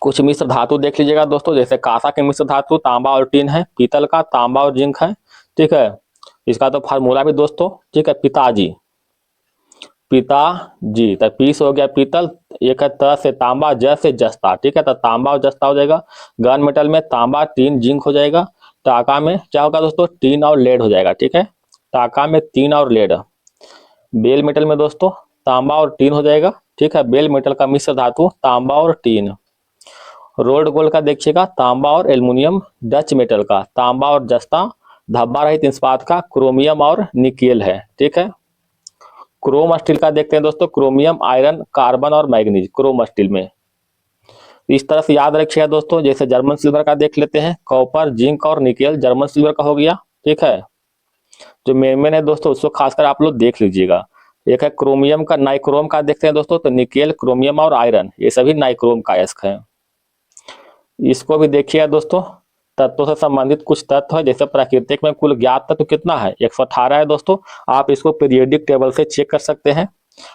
S1: कुछ मिश्र धातु देख लीजिएगा दोस्तों, जैसे कांसा के मिश्र धातु तांबा और टीन है, पीतल का तांबा और जिंक है, ठीक है। इसका तो फार्मूला भी दोस्तों, ठीक है, पिताजी, पिताजी, तो पीस हो गया पीतल, एक है त से तांबा, ज से जस्ता, ठीक है, तो तांबा और जस्ता हो जाएगा। गन मेटल में तांबा, टीन, जिंक हो जाएगा। टाका में क्या होगा दोस्तों, टीन और लेड हो जाएगा, ठीक है, टाका में टीन और लेड। बेल मेटल में दोस्तों तांबा और टीन हो जाएगा, ठीक है, बेल मेटल का मिश्र धातु तांबा और टीन। रोल्ड गोल्ड का देखिएगा, तांबा और एल्युमिनियम। डच मेटल का तांबा और जस्ता। धब्बा रहित इस्पात का क्रोमियम और निकेल है, ठीक है। क्रोम स्टील का देखते हैं दोस्तों, क्रोमियम, आयरन, कार्बन और मैग्नीज क्रोम स्टील में। इस तरह से याद रखिएगा दोस्तों, जैसे जर्मन सिल्वर का देख लेते हैं, कॉपर, जिंक और निकेल जर्मन सिल्वर का हो गया, ठीक है। जो मेन है दोस्तों, उसको खासकर आप लोग देख लीजिएगा। एक है क्रोमियम का, नाइक्रोम का देखते हैं दोस्तों, तो निकेल, क्रोमियम और आयरन ये सभी नाइक्रोम का यस्क है। इसको भी देखिएगा दोस्तों, तत्वों से संबंधित कुछ तत्व है, जैसे प्राकृतिक में कुल ज्ञात तत्व कितना है, 118 है दोस्तों। आप इसको पीरियोडिक टेबल से चेक कर सकते हैं।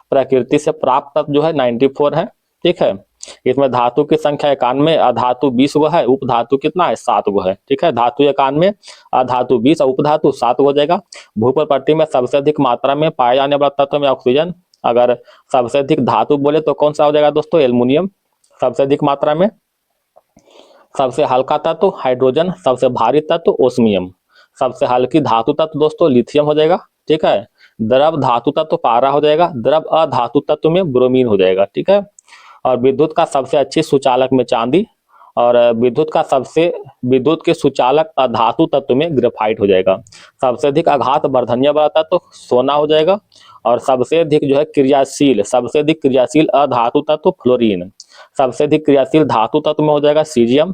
S1: प्रकृति से प्राप्त तत्व जो है 94 है, ठीक है। इसमें धातु की संख्या 91, अधातु 20 गो है, उपधातु कितना है, 7 गो है, ठीक है। धातु 91, अधातु 20 और उपधातु 7 हो जाएगा। भूप्रकृति में सबसे अधिक मात्रा में पाए जाने वाला तत्व में ऑक्सीजन। अगर सबसे अधिक धातु बोले तो कौन सा हो जाएगा दोस्तों, एल्युमिनियम सबसे अधिक मात्रा में। सबसे हल्का तत्व हाइड्रोजन, सबसे भारी तत्व ओस्मियम, सबसे हल्की धातु तत्व दोस्तों लिथियम हो जाएगा, ठीक है। द्रव धातु तत्व पारा हो जाएगा, द्रव अधातु तत्व में ब्रोमीन हो जाएगा, ठीक है। और विद्युत का सबसे अच्छी सुचालक में चांदी, और विद्युत के सुचालक अधातु तत्व में ग्रेफाइट हो जाएगा। सबसे अधिक आघात वर्धनीय वाला तत्व सोना हो जाएगा। और सबसे अधिक जो है सबसे अधिक क्रियाशील अधातु तत्व फ्लोरीन। सबसे अधिक क्रियाशील धातु तत्व में हो जाएगा सीजियम।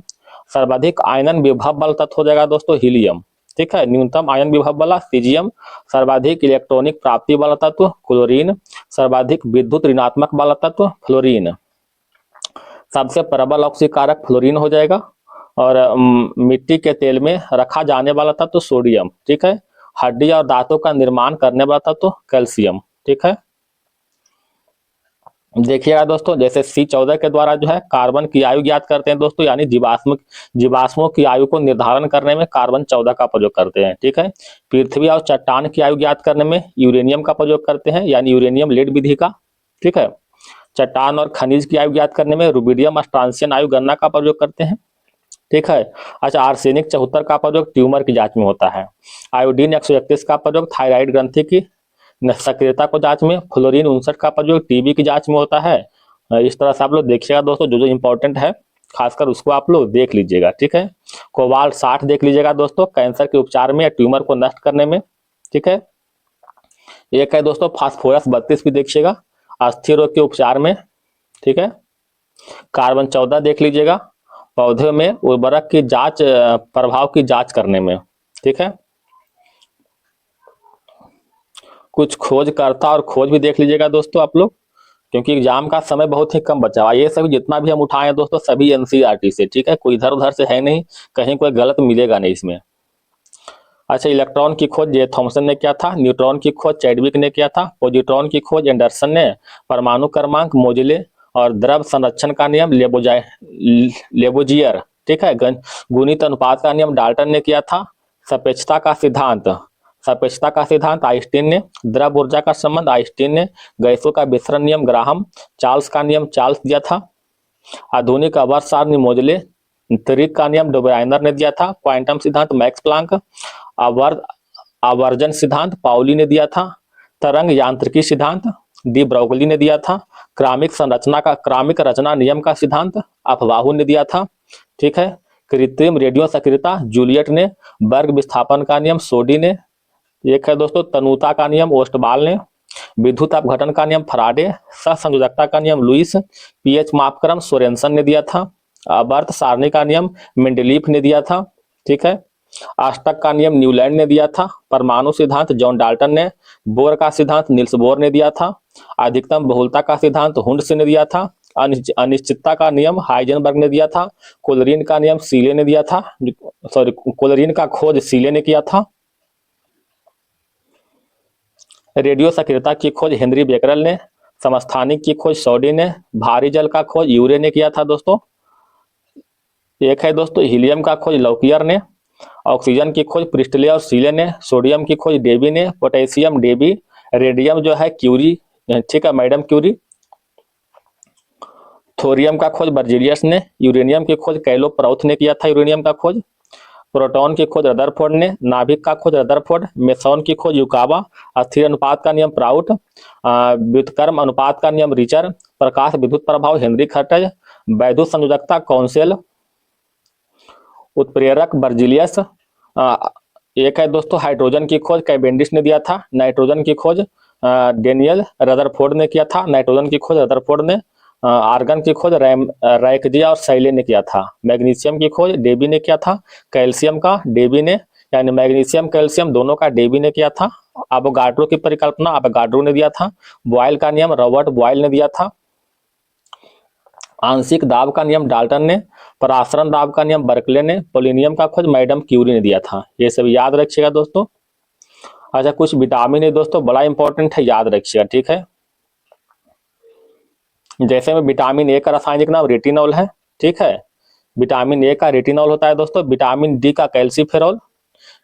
S1: सर्वाधिक आयनन विभव वाला तत्व हो जाएगा दोस्तों हीलियम, ठीक है। न्यूनतम आयन विभव वाला सीजियम। सर्वाधिक इलेक्ट्रॉनिक प्राप्ति वाला तत्व क्लोरीन। सर्वाधिक विद्युत ऋणात्मक वाला तत्व फ्लोरीन। सबसे प्रबल ऑक्सीकारक फ्लोरीन हो जाएगा। और मिट्टी के तेल में रखा जाने वाला तत्व सोडियम, ठीक है। हड्डी और दांतों का निर्माण करने वाला तत्व कैल्शियम, ठीक है। देखिएगा दोस्तों, जैसे C14 के द्वारा जो है कार्बन की आयु ज्ञात करते हैं दोस्तों, यानी जीवाश्मों की आयु को निर्धारण करने में कार्बन 14 का प्रयोग करते हैं, ठीक है। पृथ्वी और चट्टान की आयु ज्ञात करने में यूरेनियम का प्रयोग करते हैं, यानी यूरेनियम लेड विधि का, ठीक है। चट्टान और खनिज की आयु ज्ञात करने में रुबिडियम स्ट्रांसियन आयु गणना का प्रयोग करते हैं, ठीक है। अच्छा, आर्सेनिक 74 का प्रयोग ट्यूमर की जांच में होता है। आयोडीन 131 का प्रयोग थायराइड ग्रंथि की सक्रियता को जांच में। फ्लोरीन 59 का प्रयोग टीबी की जांच में होता है। इस तरह से आप लोग देखिएगा दोस्तों, जो जो इंपॉर्टेंट है खासकर उसको आप लोग देख लीजिएगा, ठीक है। कोबाल्ट 60 देख लीजिएगा दोस्तों, कैंसर के उपचार में या ट्यूमर को नष्ट करने में, ठीक है। एक है दोस्तों फास्फोरस 32 भी देखिएगा, अस्थिर रोग के उपचार में, ठीक है। कार्बन 14 देख लीजिएगा, पौधे में उर्वरक की जांच प्रभाव की जांच करने में, ठीक है। कुछ खोजकर्ता और खोज भी देख लीजिएगा दोस्तों आप लोग, क्योंकि एग्जाम का समय बहुत ही कम बचा हुआ है। ये सभी जितना भी हम उठाए हैं दोस्तों सभी एनसीईआरटी से, ठीक है, कोई इधर उधर से है नहीं, कहीं कोई गलत मिलेगा नहीं इसमें। अच्छा, इलेक्ट्रॉन की खोज ये थॉमसन ने किया था, न्यूट्रॉन की खोज चैडविक ने किया था, पॉजिट्रॉन की खोज एंडरसन ने, परमाणु क्रमांक मोजले, और द्रव संरक्षण का नियम लेबोजियर, ठीक है, गुणित अनुपात का नियम डाल्टन ने किया था, सापेक्षता का सिद्धांत आइंस्टीन ने, द्रव ऊर्जा का संबंध आइंस्टीन ने, गैसों का विसरण नियम ग्राहम, चार्ल्स का नियम चार्ल्स दिया था, आधुनिक आवर्त सारणी मोजले, त्वरित का नियम डुबराइनर ने दिया था, क्वांटम सिद्धांत मैक्स प्लांक, आवर्जन सिद्धांत पाउली ने दिया था, तरंग यांत्रिकी सिद्धांत डी ब्रॉगली ने दिया था, क्रमिक रचना नियम का सिद्धांत अफवाहू ने दिया था, ठीक है, कृत्रिम रेडियो सक्रियता जूलियट ने, वर्ग विस्थापन का नियम सोडी ने, एक है दोस्तों तनुता का नियम ओस्टबाल ने, विद्युत अपघटन का नियम फराडे, सहसंयोजकता का नियम लुइस, पीएच मापक्रम सोरेनसन ने दिया था, आवर्त सारणी का नियम मेंडलीफ ने दिया था, ठीक है, अष्टक का नियम न्यूलैंड ने दिया था, परमाणु सिद्धांत जॉन डाल्टन ने, बोर का सिद्धांत निल्स बोर ने दिया था, अधिकतम बहुलता का सिद्धांत हुंड्स ने दिया था, अनिश्चितता का नियम हाइजेनबर्ग ने दिया था, कोलरीन का नियम सीले ने दिया था, सॉरी कोलरीन का खोज सीले ने किया था, रेडियो सक्रियता की खोज हेनरी बेकरल ने, समस्थानिक की खोज सौडी ने, भारी जल का खोज यूरे ने किया था दोस्तों, एक है दोस्तों हीलियम का खोज लौकियर ने, ऑक्सीजन की खोज प्रिस्टले और सीले ने, सोडियम की खोज डेबी ने, पोटेशियम डेबी, रेडियम जो है क्यूरी, ठीक है मैडम क्यूरी, थोरियम का खोज बर्जीलियस ने, यूरेनियम की खोज कैलो प्राउथ ने किया था यूरेनियम का खोज, प्रोटॉन की खोज रदरफोर्ड ने, नाभिक का खोज रदरफोर्ड, मेसॉन की खोज युकावा, अस्थिर अनुपात का नियम प्राउट, व्युत्क्रम अनुपात का नियम रिचर, प्रकाश विद्युत प्रभाव हेनरी हर्ट्ज, वैद्युत संयोजकता कौंसेल, उत्प्रेरक बर्जिलियस, एक है दोस्तों हाइड्रोजन की खोज कैवेंडिश ने दिया था, नाइट्रोजन की खोज डेनियल रदरफोर्ड ने किया था, नाइट्रोजन की खोज रदरफोर्ड ने, आर्गन की खोज रैकजिया और सैले ने किया था, मैग्नीशियम की खोज डेबी ने किया था, कैल्शियम का डेबी ने, यानी मैग्नीशियम कैल्शियम दोनों का डेबी ने किया था, एवोगाड्रो की परिकल्पना एवोगाड्रो ने दिया था, बॉयल का नियम रॉबर्ट बॉयल ने दिया था, आंशिक दाब का नियम डाल्टन ने, परासरण दाब का नियम बर्कले ने, पोलिनियम का खोज मैडम क्यूरी ने दिया था। ये सब याद रखिएगा दोस्तों। अच्छा, कुछ विटामिन है दोस्तों, बड़ा इंपॉर्टेंट है, याद रखिएगा, ठीक है। जैसे में विटामिन ए का रासायनिक नाम रेटिनॉल है, ठीक है, विटामिन ए का रेटिनॉल होता है दोस्तों, विटामिन डी का कैल्सीफेरॉल,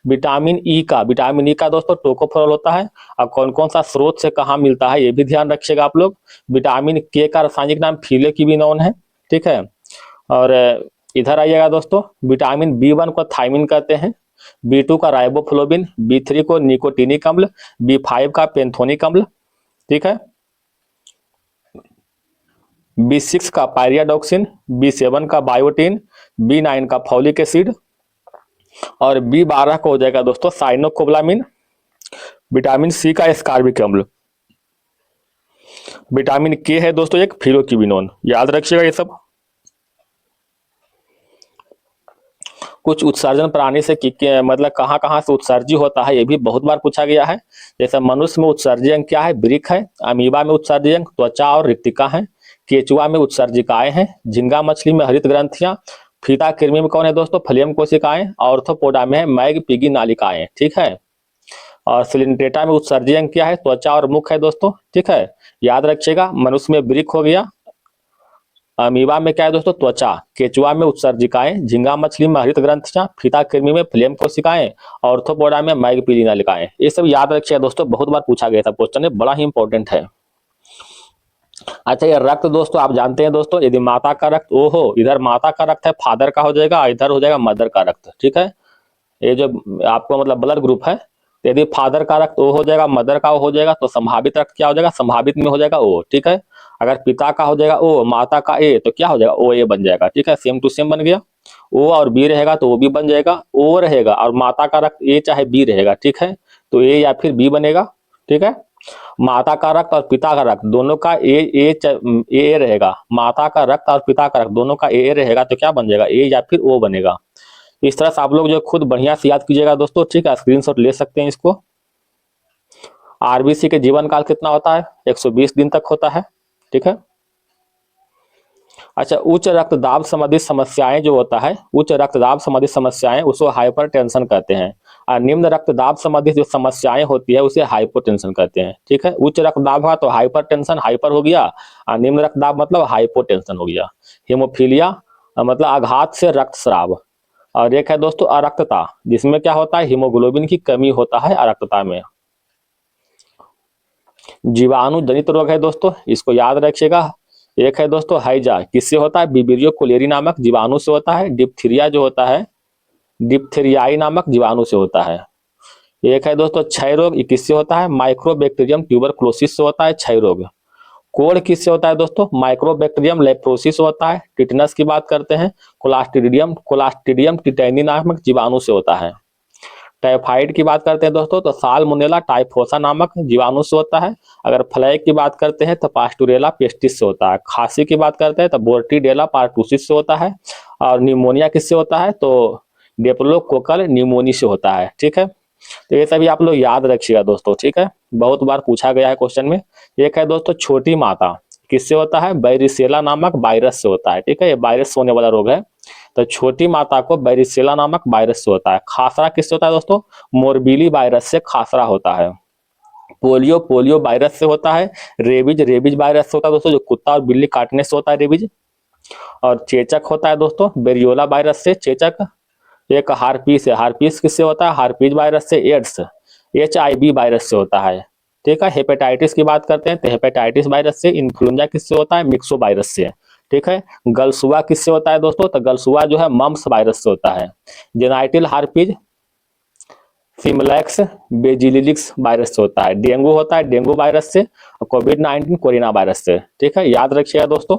S1: विटामिन ई का दोस्तों टोकोफेरॉल होता है। अब कौन कौन सा स्रोत से कहाँ मिलता है ये भी ध्यान रखिएगा आप लोग। विटामिन के का रासायनिक नाम फिलेकिविनोन है, ठीक है। और इधर आइएगा दोस्तों, विटामिन बी1 को थायमिन कहते हैं, बी2 का राइबोफ्लोविन, बी3 को निकोटिनिक अम्ल, बी5 का पेंथोनिक अम्ल, ठीक है, बी6 का पायरियाडॉक्सिन, बी7 का बायोटिन, बी9 का फॉलिक एसिड, और बी12 को हो जाएगा दोस्तों साइनोकोबलामिन, विटामिन सी का एस्कॉर्बिक अम्ल, विटामिन के है दोस्तों एक फिलोक्विनोन, याद रखिएगा ये सब। कुछ उत्सर्जन प्राणी से मतलब कहाँ कहाँ से उत्सर्जी होता है ये भी बहुत बार पूछा गया है। जैसे मनुष्य में उत्सर्जी अंग क्या है, वृक्क है, अमीबा में उत्सर्जी अंग त्वचा और रिक्तिका है, केचुआ में उत्सर्जिकाएं हैं, झींगा मछली में हरित ग्रंथियां, फीता कृमि में कौन है दोस्तों फलियम कोशिकाएं, ऑर्थोपोडा में है मैग पिगी नालिकाएं, ठीक है। और सिलिंड्रेटा में उत्सर्जी अंग क्या है, त्वचा और मुख है दोस्तों, ठीक है, याद रखिएगा। मनुष्य में वृक्क हो गया, अमीबा में क्या है दोस्तों त्वचा, केचुआ में उत्सर्जिकाएं, झींगा मछली में हरित ग्रंथियां, फीता कृमि में फ्लेम कोशिकाएं, ऑर्थोपोडा में मैग पीली नालिकाएं। ये सब याद रखिएगा दोस्तों, बहुत बार पूछा गया था क्वेश्चन, बड़ा ही इंपॉर्टेंट है। अच्छा, ये रक्त दोस्तों आप जानते हैं दोस्तों, यदि माता का रक्त ओ हो, इधर माता का रक्त है फादर का हो जाएगा, इधर हो जाएगा मदर का रक्त, ठीक है। ये जो आपको मतलब ब्लड ग्रुप है, यदि फादर का रक्त ओ हो जाएगा, मदर का ओ हो जाएगा, तो संभावित रक्त क्या हो जाएगा, संभावित में हो जाएगा ओ, ठीक है। अगर पिता का हो जाएगा ओ, माता का ए, तो क्या हो जाएगा ओ ए बन जाएगा, ठीक है, सेम टू सेम बन गया। ओ और बी रहेगा तो ओ भी बन जाएगा, ओ रहेगा और माता का रक्त ए चाहे बी रहेगा, ठीक है, तो ए या फिर बी बनेगा, ठीक है। माता का रक्त और पिता का रक्त दोनों का ए रहेगा, माता का रक्त और पिता का रक्त दोनों का ए रहेगा, तो क्या बन जाएगा ए या फिर ओ बनेगा। इस तरह से आप लोग जो खुद बढ़िया से याद कीजिएगा दोस्तों, ठीक है, स्क्रीनशॉट ले सकते हैं इसको। आरबीसी के जीवन काल कितना होता है, 120 दिन तक होता है, ठीक है। अच्छा, उच्च रक्तदाब संबंधी समस्याएं जो होता है, उच्च रक्तदाब संबंधी समस्याएं उसको हाइपरटेंशन कहते हैं, और निम्न रक्तदाब संबंधी जो समस्याएं होती है उसे हाइपोटेंशन कहते हैं। ठीक है, उच्च रक्तदाब हुआ तो हाइपरटेंशन, हाइपर हो गया, और निम्न रक्तदाब मतलब हाइपोटेंशन हो गया। हीमोफीलिया मतलब आघात से रक्तस्राव, और एक है दोस्तों अरक्तता, जिसमें क्या होता है हीमोग्लोबिन की कमी होता है अरक्तता में। जीवाणु जनित रोग है दोस्तों, इसको याद रखिएगा। एक है दोस्तों हैजा, किससे होता है विब्रियो कोलेरी नामक जीवाणु से होता है। डिप्थीरिया जो होता है डिप्थेरियाई नामक जीवाणु से होता है। एक है दोस्तों क्षय रोग, ये किससे होता है माइक्रोबैक्टीरियम ट्यूबरकुलोसिस से होता है क्षय रोग। कोढ़ किससे होता है दोस्तों माइक्रोबैक्टीरियम लेप्रोसिस होता है। टिटनस की बात करते हैं कोलास्ट्रिडियम टिटैनी नामक जीवाणु से होता है। टाइफाइड की बात करते हैं दोस्तों तो साल्मोनेला टाइफोसा नामक जीवाणु से होता है। अगर फ्लैग की बात करते हैं तो पास्टुरेला पेस्टिस से होता है। खांसी की बात करते हैं तो बोर्टीडेला पार्टूसिस से होता है। और निमोनिया किससे होता है तो डेप्लोकोकल न्यूमोनी से होता है। ठीक है, तो ये सभी आप लोग याद रखिएगा दोस्तों। ठीक है, बहुत बार पूछा गया है क्वेश्चन में। एक है दोस्तों छोटी माता, किससे होता है बैरिसेला नामक वायरस से होता है। ठीक है, ये वायरस होने वाला रोग है, तो छोटी माता को बैरिसेला नामक वायरस से होता है। खासरा किससे होता है दोस्तों मोरबीली वायरस से खासरा होता है। पोलियो वायरस से होता है। रेबीज वायरस से होता है दोस्तों, जो कुत्ता और बिल्ली काटने से होता है रेबीज। और चेचक होता है दोस्तों बेरियोला वायरस से चेचक। एक हार्पीस है, हार्पीस किससे होता है हार्पीज वायरस से। एड्स HIV वायरस से होता है। ठीक है, हेपेटाइटिस की बात करते हैं तो हेपेटाइटिस वायरस से। इन्फ्लुएंजा किससे होता है मिक्सो वायरस से। ठीक है, गलसुआ किससे होता है दोस्तों तो गलसुआ जो है मम्स वायरस से होता है। जेनाइटिल हार्पीज सिमलैक्स बेजिलिक्स वायरस से होता है। डेंगू होता है डेंगू वायरस से। और कोविड-19 कोरोना वायरस से। ठीक है, याद रखिएगा दोस्तों।